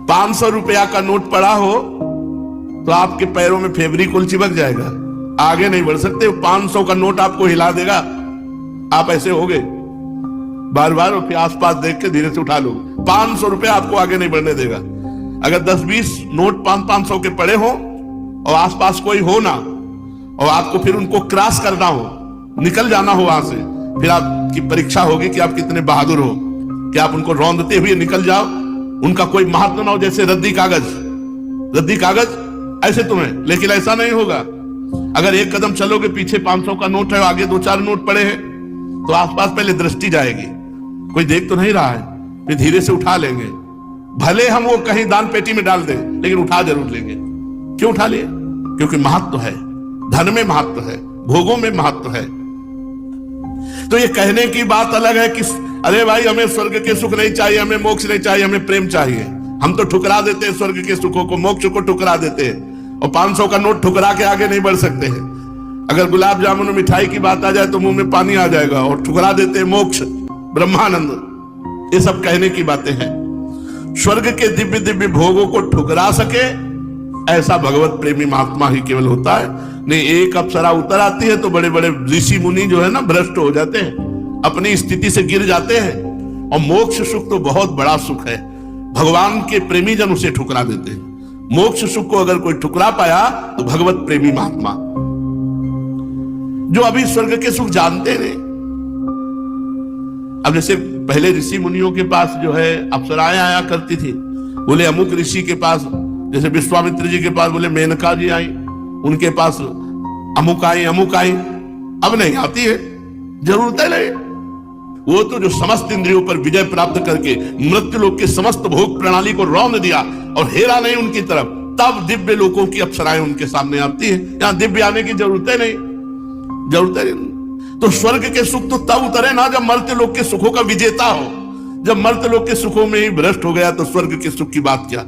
500 रुपया का नोट पड़ा हो तो आपके पैरों में फेविकोल चिपक जाएगा, आगे नहीं बढ़ सकते। 500 का नोट आपको हिला देगा, आप ऐसे हो गए बार बार, और फिर आसपास देख के धीरे से उठा लो। 500 रुपया आपको आगे नहीं बढ़ने देगा। अगर 10-20 नोट 500 के पड़े हो और आसपास कोई हो ना, और आपको फिर उनको क्रॉस करना हो, निकल जाना हो वहां से, फिर आपकी परीक्षा होगी कि आप कितने बहादुर हो कि आप उनको रौंदते हुए निकल जाओ। उनका कोई महत्व ना हो, जैसे रद्दी कागज ऐसे तुम्हें, लेकिन ऐसा नहीं होगा। अगर एक कदम चलोगे, पीछे 500 का नोट है, आगे 2-4 नोट पड़े हैं, तो आसपास पहले दृष्टि जाएगी, कोई देख तो नहीं रहा है, फिर धीरे से उठा लेंगे। भले हम वो कहीं दान पेटी में डाल दें, लेकिन उठा जरूर लेंगे। क्यों उठा लिए? क्योंकि महत्व है, धन में महत्व है, भोगों में महत्व है। तो ये कहने की बात अलग है कि अरे भाई हमें स्वर्ग के सुख नहीं चाहिए, हमें मोक्ष नहीं चाहिए, हमें प्रेम चाहिए। हम तो ठुकरा देते हैं स्वर्ग के सुखों को, मोक्ष को ठुकरा देते हैं, और 500 का नोट ठुकरा के आगे नहीं बढ़ सकते हैं। अगर गुलाब जामुन मिठाई की बात आ जाए तो मुंह में पानी आ जाएगा, और ठुकरा देते हैं मोक्ष, ब्रह्मानंद। ये सब कहने की बातें हैं। स्वर्ग के दिव्य दिव्य भोगों को ठुकरा सके ऐसा भगवत प्रेमी महात्मा ही केवल होता है। नहीं, एक अप्सरा उतर आती है तो बड़े बड़े ऋषि मुनि जो है ना, भ्रष्ट हो जाते हैं, अपनी स्थिति से गिर जाते हैं। और मोक्ष सुख तो बहुत बड़ा सुख है, भगवान के प्रेमी जन उसे ठुकरा देते हैं। मोक्ष सुख को अगर कोई ठुकरा पाया तो भगवत प्रेमी महात्मा, जो अभी स्वर्ग के सुख जानते नहीं। अब जैसे पहले ऋषि मुनियों के पास जो है अप्सराएं आया करती थी, बोले अमुक ऋषि के पास, जैसे विश्वामित्र जी के पास बोले मेनका जी आई, उनके पास अमुक आई। अब नहीं आती है, जरूरत है नहीं। वो तो जो समस्त इंद्रियों पर विजय प्राप्त करके मृत्यु लोक के समस्त भोग प्रणाली को रौंद दिया और हेरा नहीं उनकी तरफ, तब दिव्य लोकों की अप्सराएं उनके सामने आती है। यहां दिव्य आने की जरूरत है नहीं। तो स्वर्ग के सुख तो तब उतरे ना जब मर्त्य लोक के सुखों का विजेता हो। जब मर्त्य लोक के सुखों में ही भ्रष्ट हो गया तो स्वर्ग के सुख की बात क्या।